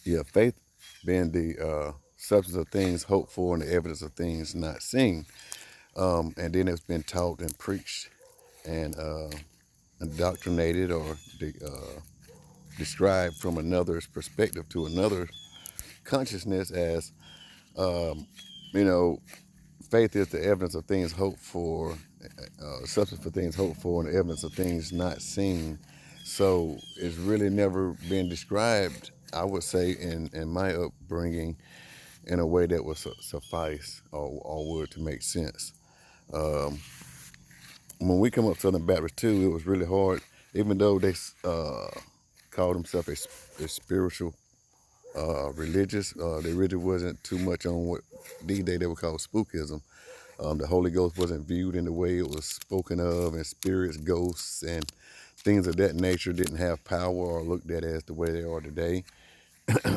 Yeah, faith being the substance of things hoped for and the evidence of things not seen. And then it's been taught and preached and indoctrinated or described from another's perspective to another consciousness as, um, you know, faith is the evidence of things hoped for, substance for things hoped for, and the evidence of things not seen. So it's really never been described, I would say, in my upbringing, in a way that would suffice or would to make sense. Um, when we come up Southern Baptist too, it was really hard, even though they called themselves a spiritual religious. They really wasn't too much on what these days they would call spookism. The Holy Ghost wasn't viewed in the way it was spoken of, and spirits, ghosts, and things of that nature didn't have power or looked at as the way they are today,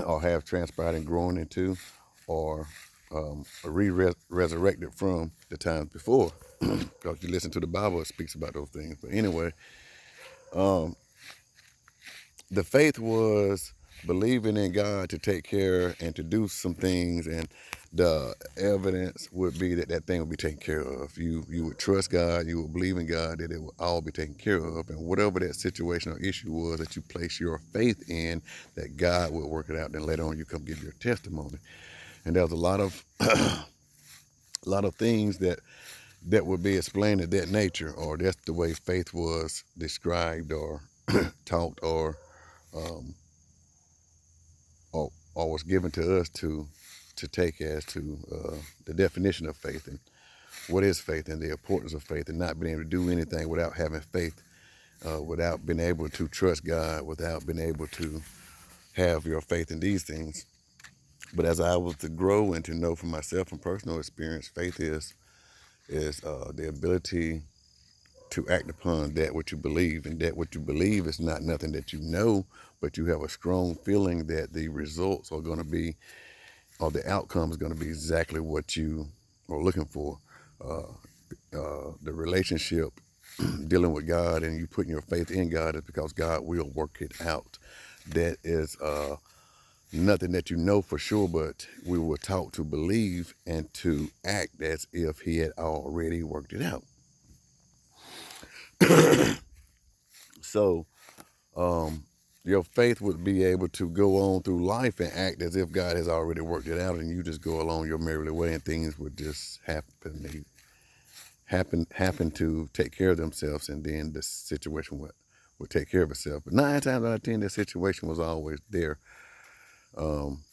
or have transpired and grown into, or resurrected from the times before. Because you listen to the Bible, it speaks about those things. But anyway, the faith was believing in God to take care and to do some things, and the evidence would be that that thing would be taken care of. You would trust God, you would believe in God that it would all be taken care of, and whatever that situation or issue was that you place your faith in, that God would work it out. Then later on, you come give your testimony, and there was a lot of things that would be explained of that nature, or that's the way faith was described or taught um, or was given to us to take as to the definition of faith and what is faith and the importance of faith and not being able to do anything without having faith, without being able to trust God, without being able to have your faith in these things. But as I was to grow and to know from myself from personal experience, faith is the ability to act upon that what you believe, and that what you believe is not nothing that you know, but you have a strong feeling that the results are going to be, or the outcome is going to be exactly what you are looking for. The relationship dealing with God and you putting your faith in God is because God will work it out. That is nothing that you know for sure, but we were taught to believe and to act as if He had already worked it out. So, um, your faith would be able to go on through life and act as if God has already worked it out, and you just go along your merry way, and things would just happen to take care of themselves, and then the situation would take care of itself. But 9 times out of 10, the situation was always there, um,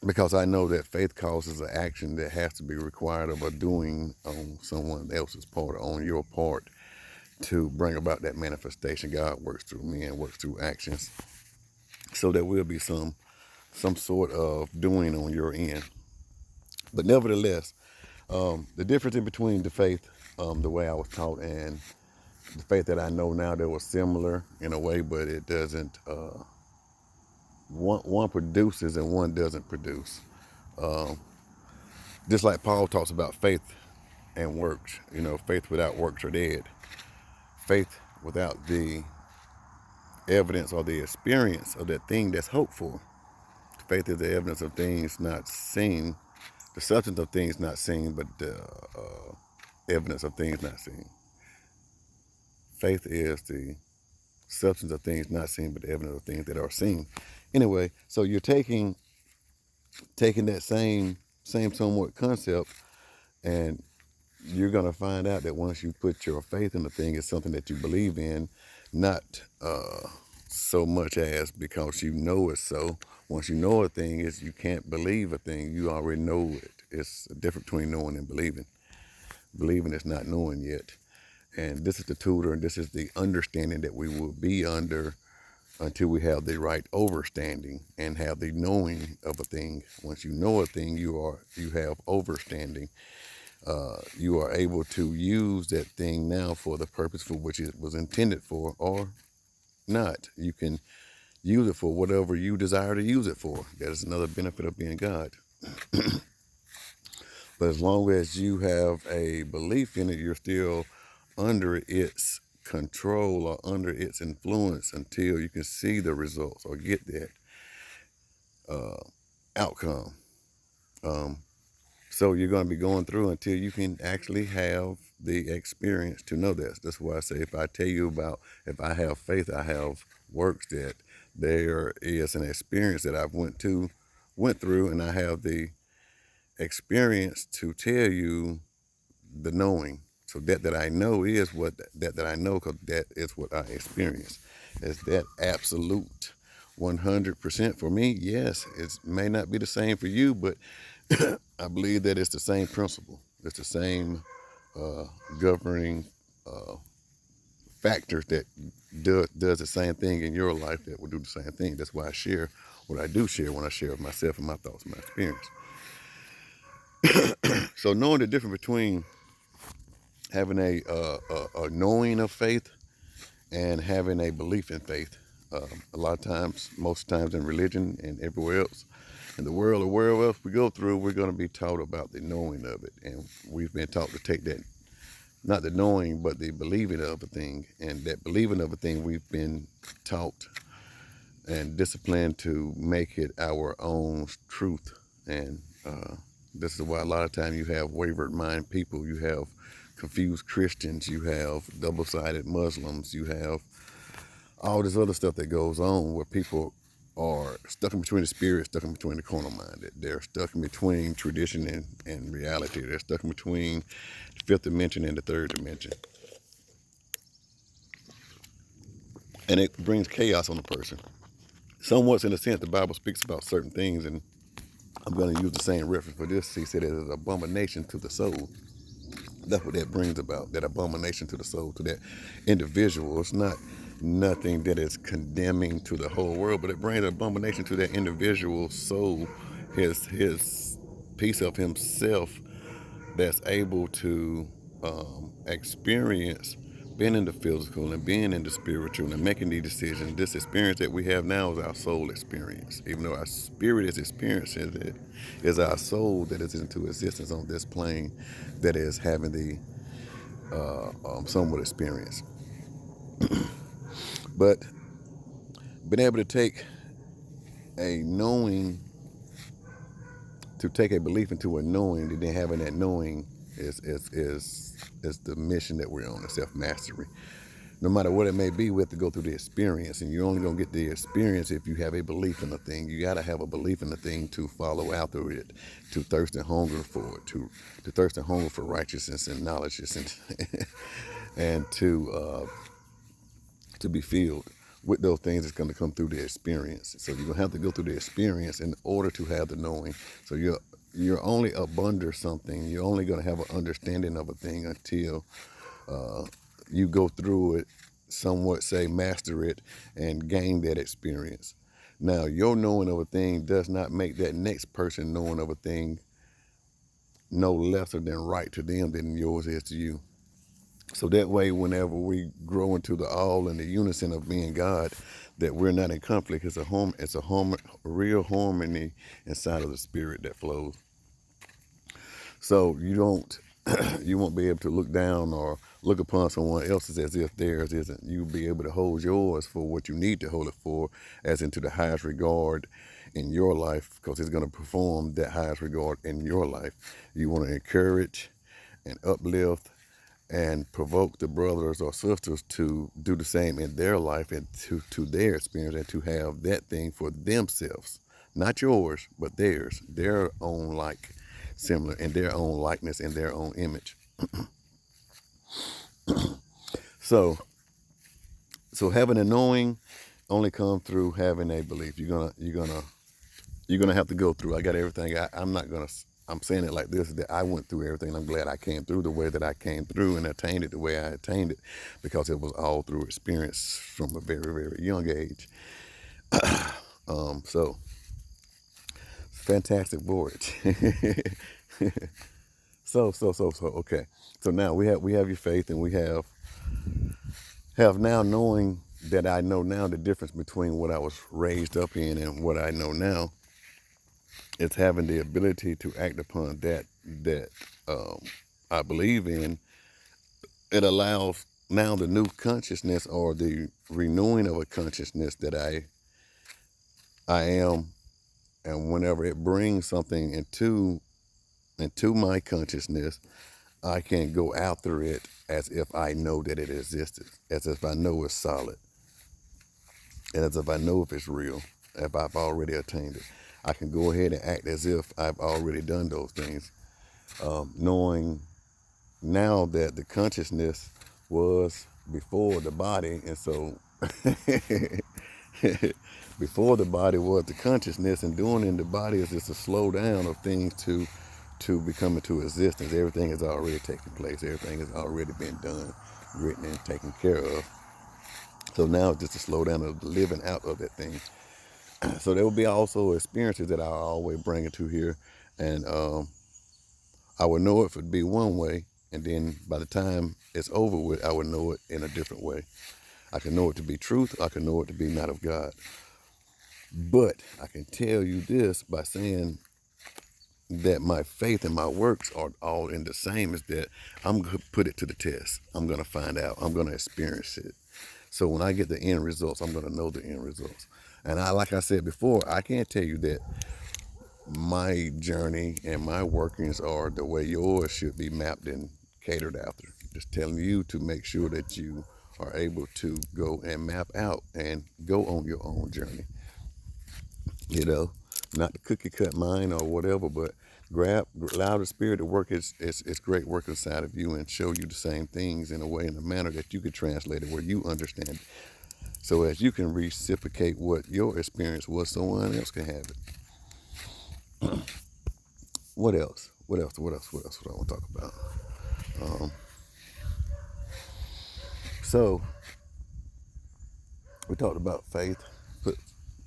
because I know that faith causes an action that has to be required of a doing on someone else's part or on your part to bring about that manifestation. God works through men, works through actions, so there will be some sort of doing on your end. But nevertheless, the difference in between the faith, the way I was taught, and the faith that I know now, that was similar in a way, but it doesn't. One produces and one doesn't produce. Um, just like Paul talks about faith and works. Faith without works are dead. Faith without the evidence or the experience of that thing that's hoped for. Faith is the evidence of things not seen, the substance of things not seen, but the evidence of things not seen. Faith is the substance of things not seen, but the evidence of things that are seen. Anyway, so you're taking that same somewhat concept, and you're gonna find out that once you put your faith in the thing, it's something that you believe in, not so much as because you know it's so. Once you know a thing, is you can't believe a thing. You already know it. It's a difference between knowing and believing. Believing is not knowing yet. And this is the tutor, and this is the understanding that we will be under until we have the right overstanding and have the knowing of a thing. Once you know a thing, you have overstanding. You are able to use that thing now for the purpose for which it was intended for, or not. You can use it for whatever you desire to use it for. That is another benefit of being God. But as long as you have a belief in it, you're still under its control or under its influence until you can see the results or get that. uh, outcome. Um, so you're going to be going through until you can actually have the experience to know this. That's why I say if I tell you about if I have faith, I have works, that there is an experience that I've went through, and I have the experience to tell you the knowing. So that I know is what that I know, because that is what I experience. Is that absolute 100% for me? Yes, it may not be the same for you, but I believe that it's the same principle. It's the same uh, governing uh, factors that does the same thing in your life that will do the same thing. That's why I share what I do share when I share of myself and my thoughts and my experience. So knowing the difference between having a knowing of faith and having a belief in faith. A lot of times, most times in religion and everywhere else in the world or wherever else we go through, we're going to be taught about the knowing of it. And we've been taught to take that, not the knowing, but the believing of a thing. And that believing of a thing, we've been taught and disciplined to make it our own truth. And this is why a lot of times you have wavered mind people, you have confused Christians, you have double-sided Muslims, you have all this other stuff that goes on where people are stuck in between the spirit, stuck in between the carnal mind. They're stuck in between tradition and reality. They're stuck in between the fifth dimension and the third dimension. And it brings chaos on the person. Somewhat in a sense, the Bible speaks about certain things, and I'm going to use the same reference for this. He said it is an abomination to the soul. That's what that brings about, that abomination to the soul, to that individual. It's not nothing that is condemning to the whole world, but it brings an abomination to that individual soul, his piece of himself that's able to experience being in the physical and being in the spiritual and making these decisions. This experience that we have now is our soul experience. Even though our spirit is experiencing it, is our soul that is into existence on this plane that is having the somewhat experience. But being able to take a knowing, to take a belief into a knowing, and then having that knowing is the mission that we're on, the self mastery. No matter what it may be, we have to go through the experience, and you're only going to get the experience if you have a belief in the thing. You got to have a belief in the thing to follow after it, to thirst and hunger for it, to thirst and hunger for righteousness and knowledge, and and to be filled with those things that's going to come through the experience. So you're going to have to go through the experience in order to have the knowing. So you're only up under something. You're only going to have an understanding of a thing until you go through it, somewhat say master it, and gain that experience. Now, your knowing of a thing does not make that next person knowing of a thing no lesser than right to them than yours is to you. So that way, whenever we grow into the all and the unison of being God, that we're not in conflict. It's a real harmony inside of the spirit that flows. So you don't, you won't be able to look down or look upon someone else's as if theirs isn't. You'll be able to hold yours for what you need to hold it for, as into the highest regard in your life, because it's going to perform that highest regard in your life. You want to encourage and uplift and provoke the brothers or sisters to do the same in their life and to their experience, and to have that thing for themselves, not yours, but theirs, their own like, similar, in their own likeness, in their own image. So having a knowing only comes through having a belief. You're gonna have to go through. I got everything. I'm not gonna. I'm saying it like this, that I went through everything. I'm glad I came through the way that I came through and attained it the way I attained it, because it was all through experience from a very, very young age. So fantastic voyage. So okay. So now we have your faith, and we have now knowing that I know now the difference between what I was raised up in and what I know now. It's having the ability to act upon that I believe in. It allows now the new consciousness, or the renewing of a consciousness, that I am And whenever it brings something into my consciousness, I can go after it as if I know that it existed, as if I know it's solid, and as if I know if it's real, if I've already attained it. I can go ahead and act as if I've already done those things, knowing now that the consciousness was before the body, and so before the body was the consciousness, and doing in the body is just a slow down of things to become into existence. Everything has already taken place. Everything has already been done, written, and taken care of. So now it's just a slow down of the living out of that thing. So there will be also experiences that I'll always bring into here, and I would know it would be one way, and then by the time it's over with, I would know it in a different way. I can know it to be truth. I can know it to be not of God. But I can tell you this by saying that my faith and my works are all in the same, is that I'm going to put it to the test. I'm going to find out. I'm going to experience it. So when I get the end results, I'm going to know the end results. And like I said before, I can't tell you that my journey and my workings are the way yours should be mapped and catered after. Just telling you to make sure that you are able to go and map out and go on your own journey. You know, not the cookie cut mind or whatever, but allow the spirit to work its great work inside of you and show you the same things in a way, in a manner that you can translate it where you understand it. So as you can reciprocate what your experience was, someone else can have it. What else? What else? What else? What else? What I want to talk about? Um, so we talked about faith.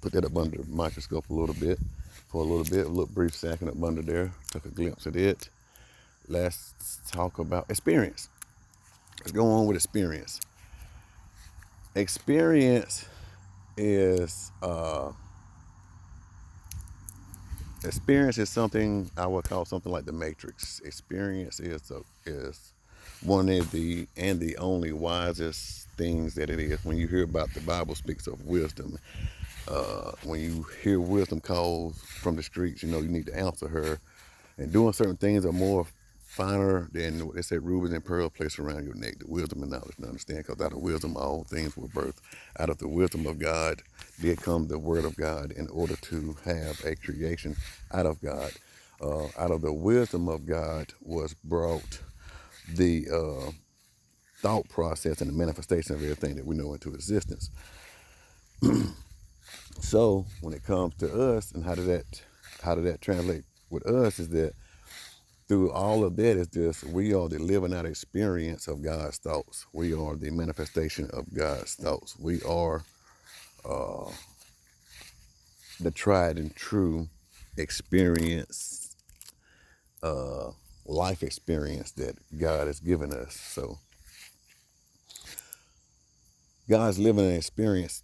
Put that up under the microscope a little bit, for a little brief second up under there. Took a glimpse at it. Let's talk about experience. Let's go on with experience. Experience is experience is something I would call something like the Matrix. Experience is one of the only wisest things that it is. When you hear about, the Bible speaks of wisdom. When you hear wisdom calls from the streets, you know you need to answer her. And doing certain things are more finer than what they say, rubies and pearls placed around your neck, the wisdom and knowledge to understand, because out of wisdom all things were birthed. Out of the wisdom of God did come the word of God in order to have a creation out of God. Out of the wisdom of God was brought the thought process and the manifestation of everything that we know into existence. So when it comes to us, and how did that translate with us, is that through all of that is just, we are the living out experience of God's thoughts. We are the manifestation of God's thoughts. We are the tried and true experience, life experience that God has given us. So God's living and experience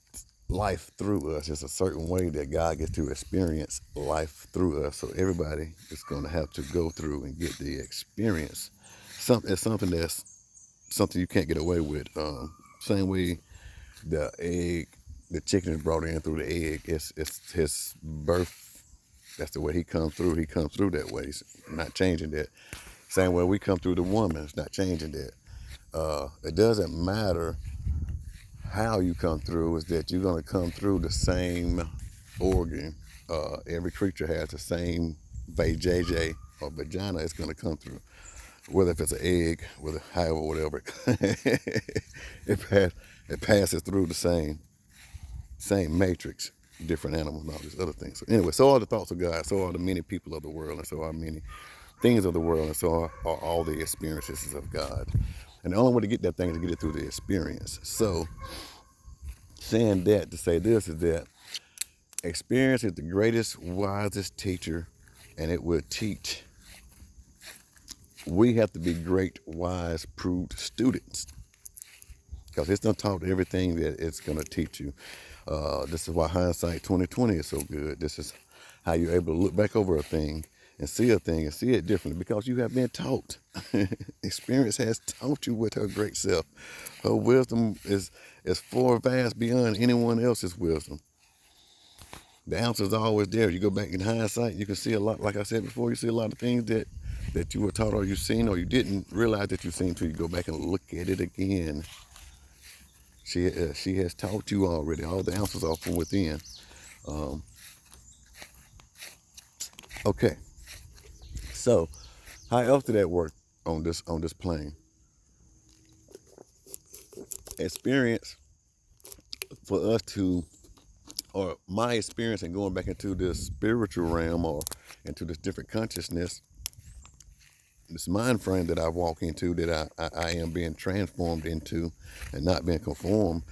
life through us. It's a certain way that God gets to experience life through us. So everybody is going to have to go through and get the experience. It's something you can't get away with. Same way the chicken is brought in through the egg. It's his birth. That's the way he comes through. He comes through that way. He's not changing that. Same way we come through the woman. It's not changing that. It doesn't matter how you come through. Is that you're going to come through the same organ. Every creature has the same vajayjay or vagina. It's going to come through. Whether if it's an egg, however, whatever, it passes through the same matrix, different animals and all these other things. So anyway, so are the thoughts of God, so are the many people of the world, and so are many things of the world, and so are all the experiences of God. And the only way to get that thing is to get it through the experience. So saying that to say this is that experience is the greatest, wisest teacher, and it will teach. We have to be great, wise, proved students, because it's going to talk to everything that it's going to teach you. This is why hindsight 2020 is so good. This is how you're able to look back over a thing and see it differently, because you have been taught. Experience has taught you with her great self. Her wisdom is far vast beyond anyone else's wisdom. The answers are always there. You go back in hindsight, you can see a lot. Like I said before, you see a lot of things that you were taught or you seen or you didn't realize that you seen until you go back and look at it again. She has taught you already. All the answers are from within. Um, okay, so how else did that work on this plane? Experience for us to, or my experience in going back into this spiritual realm or into this different consciousness, this mind frame that I walk into, that I am being transformed into, and not being conformed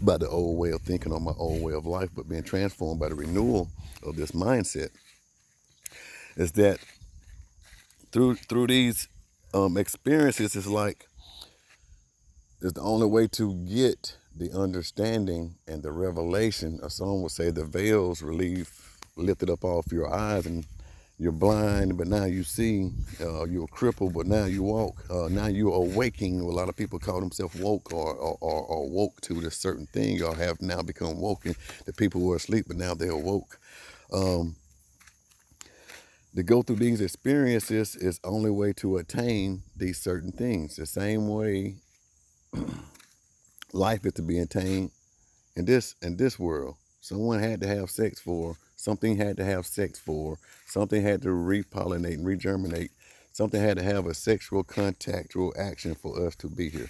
by the old way of thinking or my old way of life, but being transformed by the renewal of this mindset, is that through these experiences, it's like it's the only way to get the understanding and the revelation, or some would say the veils lifted up off your eyes, and you're blind, but now you see. You're crippled, but now you walk. Now you're awaking. A lot of people call themselves woke or woke to this certain thing, or have now become woken. The people who are asleep, but now they're awoke. Um, to go through these experiences is the only way to attain these certain things. The same way life is to be attained in this world. Someone had to have sex for, something had to have sex for, something had to repollinate and regerminate, something had to have a sexual contactual action for us to be here.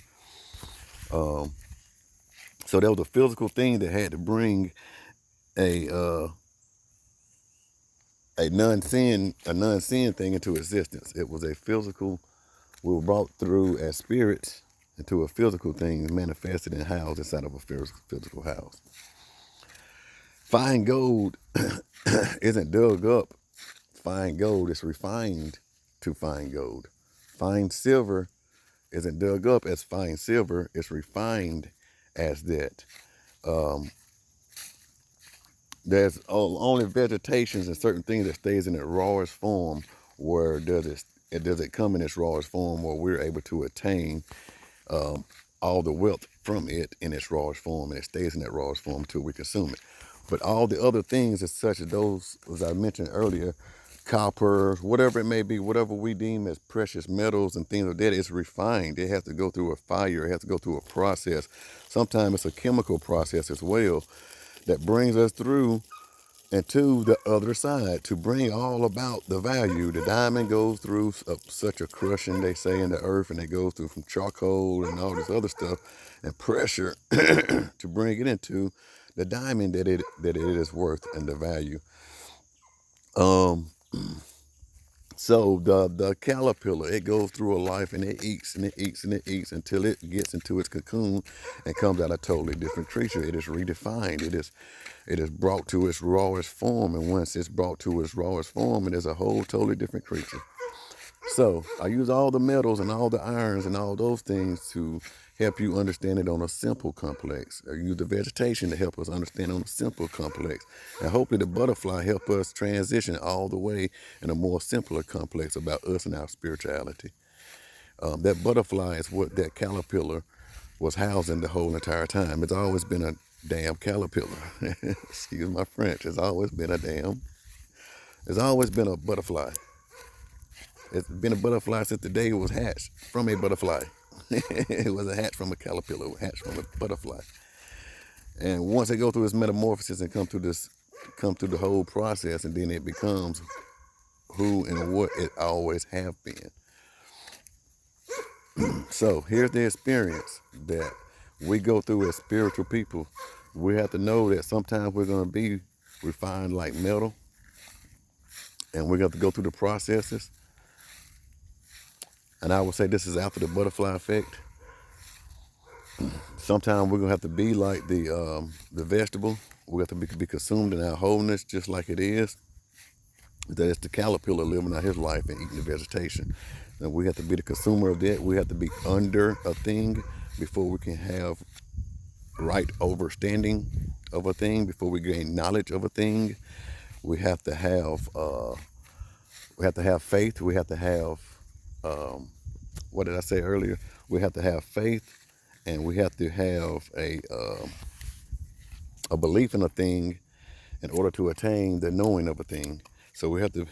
So there was a physical thing that had to bring a non-sin thing into existence. It was a physical. We were brought through as spirits into a physical thing manifested and housed inside of a physical house. Fine gold isn't dug up. Fine gold is refined to fine gold. Fine silver isn't dug up as fine silver. It's refined as that. There's only vegetations and certain things that stays in its rawest form. Where does it come in its rawest form, where we're able to attain all the wealth from it in its rawest form, and it stays in that rawest form until we consume it. But all the other things, as such as those, as I mentioned earlier, copper, whatever it may be, whatever we deem as precious metals and things like that, is refined. It has to go through a fire. It has to go through a process. Sometimes it's a chemical process as well that brings us through and to the other side to bring all about the value. The diamond goes through such a crushing, they say, in the earth, and it goes through from charcoal and all this other stuff and pressure to bring it into the diamond that it is worth and the value. Um, so the caterpillar, it goes through a life, and it eats and it eats and it eats until it gets into its cocoon and comes out a totally different creature. It is redefined. It is brought to its rawest form, and once it's brought to its rawest form, it is a whole totally different creature. So I use all the metals and all the irons and all those things to help you understand it on a simple complex. I use the vegetation to help us understand on a simple complex. And hopefully the butterfly help us transition all the way in a more simpler complex about us and our spirituality. That butterfly is what that caterpillar was housing the whole entire time. It's always been a damn caterpillar. Excuse my French. It's always been a butterfly. It's been a butterfly since the day it was hatched from a butterfly. It was a hatch from a caterpillar, hatched from a butterfly. And once it goes through its metamorphosis and come through the whole process, and then it becomes who and what it always have been. So here's the experience that we go through as spiritual people. We have to know that sometimes we're going to be refined like metal, and we're going to have to go through the processes. And I would say this is after the butterfly effect. Sometimes we're going to have to be like the vegetable. We have to be consumed in our wholeness, just like it is. That it's the caterpillar living out his life and eating the vegetation. And we have to be the consumer of that. We have to be under a thing before we can have right understanding of a thing, before we gain knowledge of a thing. We have to have faith. We have to have what did I say earlier? We have to have faith, and we have to have a belief in a thing, in order to attain the knowing of a thing. So we have to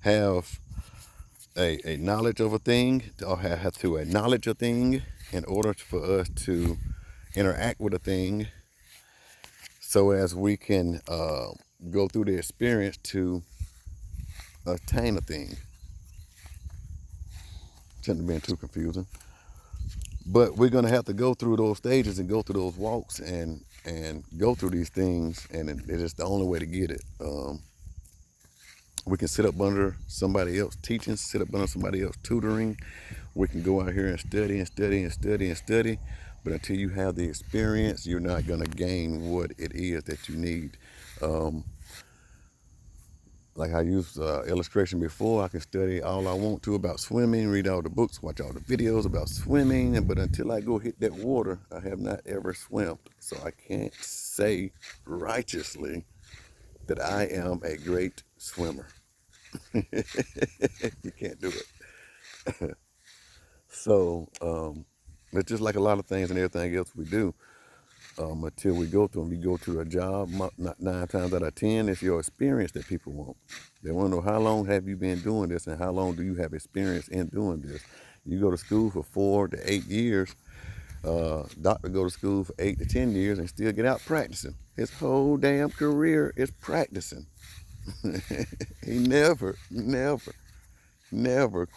have a knowledge of a thing, or have to acknowledge a thing in order for us to interact with a thing, so as we can go through the experience to attain a thing. Shouldn't have been too confusing. But we're gonna have to go through those stages and go through those walks and go through these things, and it is the only way to get it. We can sit up under somebody else teaching, sit up under somebody else tutoring. We can go out here and study and study and study and study. But until you have the experience, you're not going to gain what it is that you need. Um, like I used illustration before, I can study all I want to about swimming, read all the books, watch all the videos about swimming. But until I go hit that water, I have not ever swam. So I can't say righteously that I am a great swimmer. You can't do it. So it's just like a lot of things and everything else we do. Until we go through them, you go to a job, not 9 times out of 10, it's your experience that people want. They want to know, how long have you been doing this, and how long do you have experience in doing this? You go to school for 4 to 8 years. Doctor go to school for 8 to 10 years and still get out practicing. His whole damn career is practicing. He never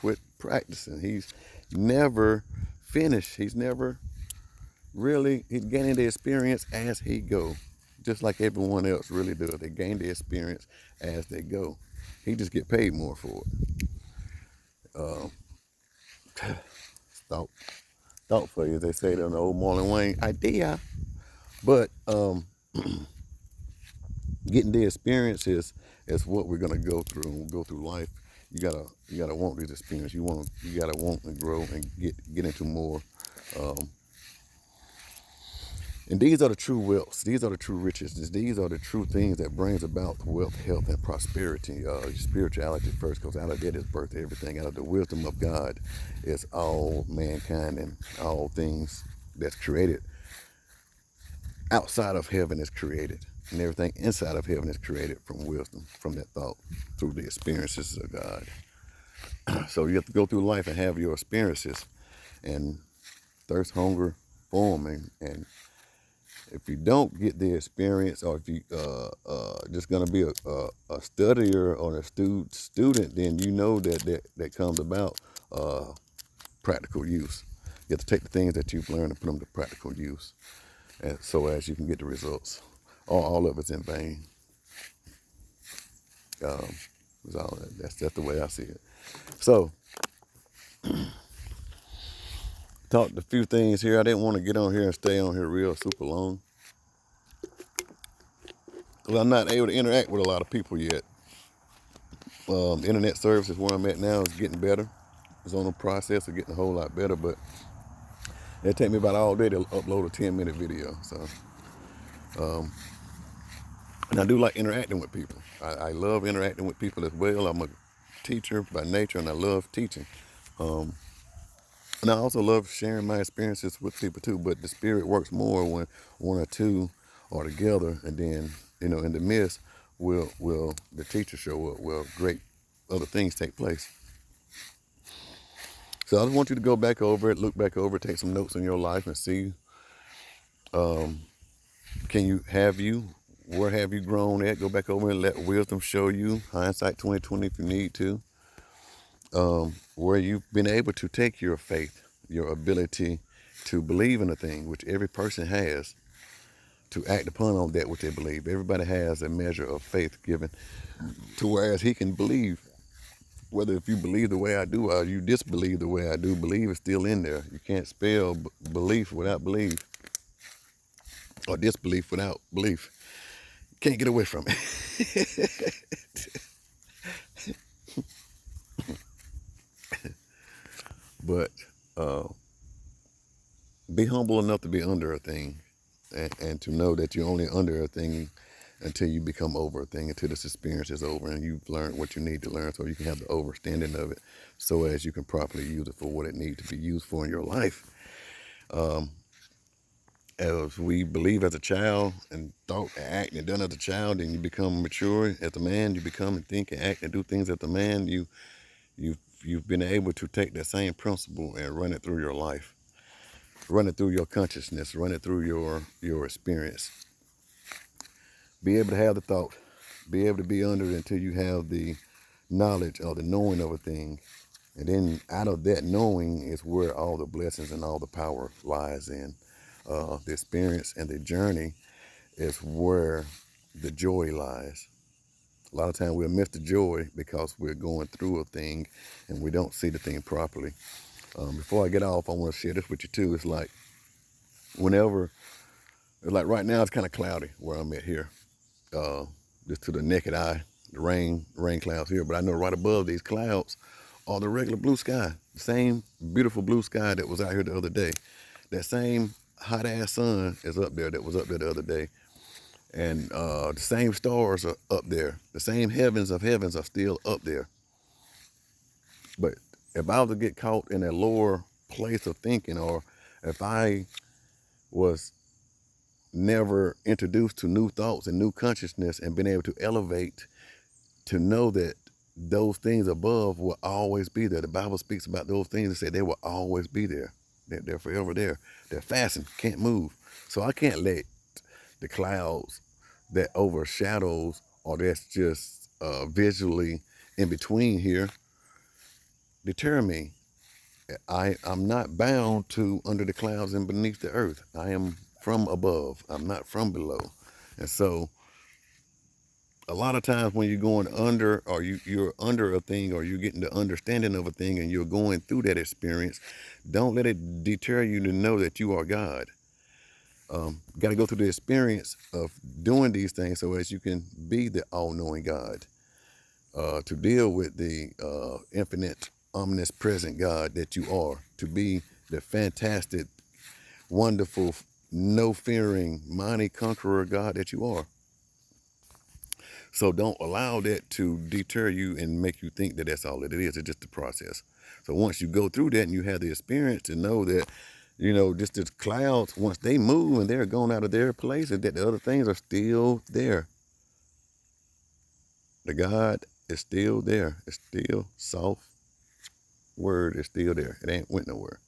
quit practicing. He's never finished. He's gaining the experience as he go, just like everyone else really does. They gain the experience as they go. He just get paid more for it. Thought for you, they say that on the old Marlon Wayne idea. But getting the experience is what we're gonna go through. And we'll go through life. You gotta want these experiences. You gotta want and grow and get into more. And these are the true wealths. These are the true riches. These are the true things that brings about wealth, health, and prosperity. Spirituality first, because out of that is birth everything. Out of the wisdom of God is all mankind and all things that's created. Outside of heaven is created, and everything inside of heaven is created from wisdom, from that thought, through the experiences of God. So you have to go through life and have your experiences, and thirst, hunger, form, and if you don't get the experience, or if you just gonna be a studier or a student, then you know that comes about practical use. You have to take the things that you've learned and put them to practical use, and so as you can get the results. All of it's in vain. That's the way I see it. So, talked a few things here. I didn't want to get on here and stay on here real super long, because I'm not able to interact with a lot of people yet. Internet services where I'm at now is getting better. It's on the process of getting a whole lot better, but it take me about all day to upload a 10-minute video. So, and I do like interacting with people. I love interacting with people as well. I'm a teacher by nature, and I love teaching. And I also love sharing my experiences with people too. But the spirit works more when one or two are together, and then in the midst will the teacher show up. Will great other things take place. So I just want you to go back over it, look back over it, take some notes in your life, and see, where have you grown at? Go back over and let wisdom show you, hindsight 2020 if you need to, where you've been able to take your faith, your ability to believe in a thing, which every person has, to act upon on that which they believe. Everybody has a measure of faith given to whereas he can believe. Whether if you believe the way I do or you disbelieve the way I do, believe is still in there. You can't spell belief without belief, or disbelief without belief. You can't get away from it. But be humble enough to be under a thing, and to know that you're only under a thing until you become over a thing, until this experience is over and you've learned what you need to learn, so you can have the overstanding of it, so as you can properly use it for what it needs to be used for in your life. as we believe as a child and thought and act and done as a child, and you become mature as a man, you become and think and act and do things as a man, you've been able to take that same principle and run it through your life, run it through your consciousness, run it through your experience. Be able to have the thought, be able to be under it until you have the knowledge or the knowing of a thing. And then out of that knowing is where all the blessings and all the power lies in. The experience and the journey is where the joy lies. A lot of times we'll miss the joy because we're going through a thing and we don't see the thing properly. Before I get off, I want to share this with you too. It's like right now it's kind of cloudy where I'm at here. Just to the naked eye, the rain clouds here. But I know right above these clouds are the regular blue sky, the same beautiful blue sky that was out here the other day. That same hot ass sun is up there that was up there the other day. And the same stars are up there. The same heavens of heavens are still up there. But if I was to get caught in a lower place of thinking, or if I was never introduced to new thoughts and new consciousness and been able to elevate to know that those things above will always be there. The Bible speaks about those things and say they will always be there. They're forever there. They're fastened, can't move. So I can't let the clouds that overshadows or that's just visually in between here deter me. I'm not bound to under the clouds and beneath the earth. I am from above. I'm not from below. And so a lot of times when you're going under, or you're under a thing, or you're getting the understanding of a thing and you're going through that experience, don't let it deter you to know that you are God. Got to go through the experience of doing these things so as you can be the all-knowing God, to deal with the infinite, ominous, present God that you are, to be the fantastic, wonderful, no-fearing, mighty conqueror God that you are. So don't allow that to deter you and make you think that that's all that it is. It's just a process. So once you go through that and you have the experience to know that, just the clouds, once they move and they're gone out of their place, and that the other things are still there. The God is still there. It's still soft. Word is still there. It ain't went nowhere.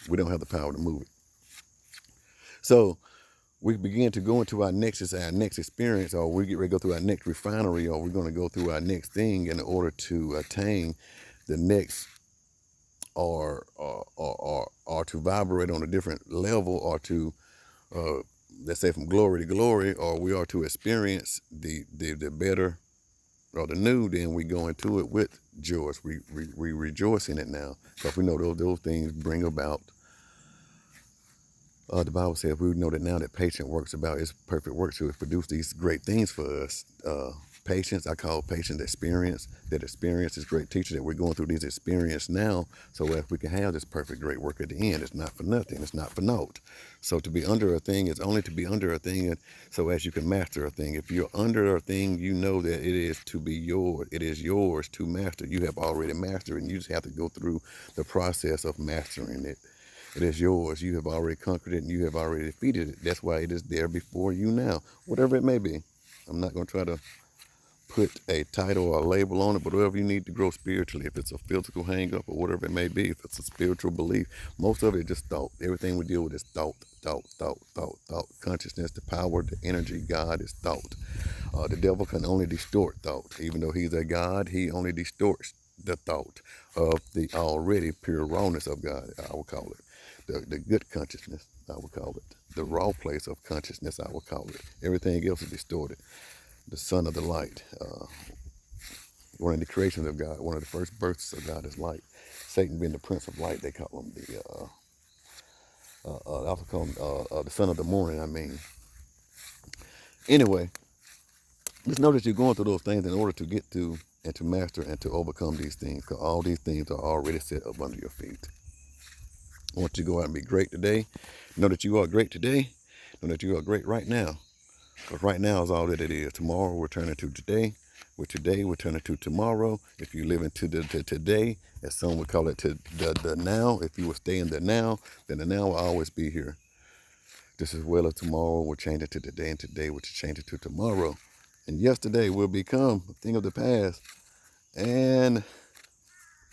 We don't have the power to move it. So we begin to go into our next experience, or we get ready to go through our next refinery, or we're going to go through our next thing in order to attain the next, or to vibrate on a different level, or to let's say from glory to glory, or we are to experience the better or the new. Then we go into it with joy. We rejoice in it now, because we know those things bring about. The Bible says we know that now that patience works about its perfect work to produce these great things for us. Patience, I call patience experience. That experience is great teacher, that we're going through these experience now, so that we can have this perfect great work at the end. It's not for nothing. It's not for naught. So to be under a thing is only to be under a thing, and so as you can master a thing. If you're under a thing, you know that it is to be yours. It is yours to master. You have already mastered it, and you just have to go through the process of mastering it. It is yours. You have already conquered it, and you have already defeated it. That's why it is there before you now, whatever it may be. I'm not going to try to put a title or a label on it, but whatever you need to grow spiritually, if it's a physical hang-up or whatever it may be, if it's a spiritual belief, most of it is just thought. Everything we deal with is thought. Consciousness, the power, the energy, God is thought. The devil can only distort thought. Even though he's a God, he only distorts the thought of the already pure rawness of God, I would call it. The good consciousness, I would call it. The raw place of consciousness, I would call it. Everything else is distorted. The son of the light, one of the creations of God, one of the first births of God is light. Satan being the prince of light, they call him they also call him the son of the morning, Anyway, just know that you're going through those things in order to get to and to master and to overcome these things, because all these things are already set up under your feet. I want you to go out and be great today. Know that you are great today. Know that you are great right now. Because right now is all that it is. Tomorrow we're turning to today. With today we're turning to tomorrow. If you live into the today, as some would call it, to the now. If you will stay in the now, then the now will always be here. Just as well as tomorrow will change into today, and today will change into tomorrow. And yesterday will become a thing of the past. And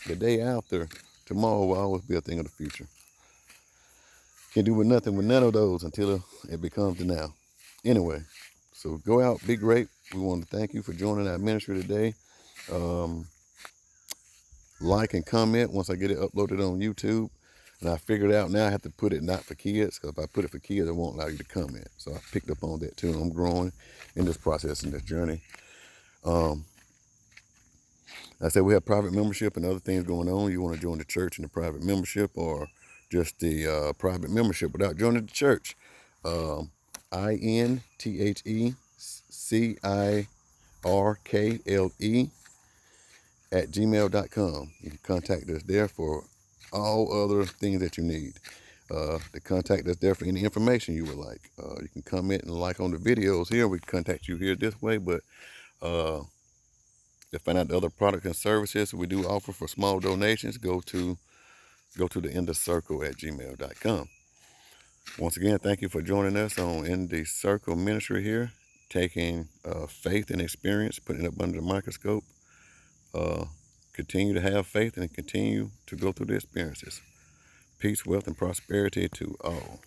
the day after tomorrow will always be a thing of the future. Can't do with nothing with none of those until it becomes the now. Anyway, so go out, be great. We want to thank you for joining our ministry today. Like and comment once I get it uploaded on YouTube. And I figured out now I have to put it not for kids, because if I put it for kids, it won't allow you to comment. So I picked up on that too. I'm growing in this process, in this journey. I said we have private membership and other things going on. You want to join the church in the private membership, or just the private membership without joining the church. INTHECIRKLE@gmail.com. You can contact us there for all other things that you need. To contact us there for any information you would like. You can comment and like on the videos here. We can contact you here this way, but to find out the other products and services we do offer for small donations, go to InTheCircle@gmail.com. Once again, thank you for joining us on In the Circle Ministry here, taking faith and experience, putting it up under the microscope. Continue to have faith and continue to go through the experiences. Peace, wealth, and prosperity to all.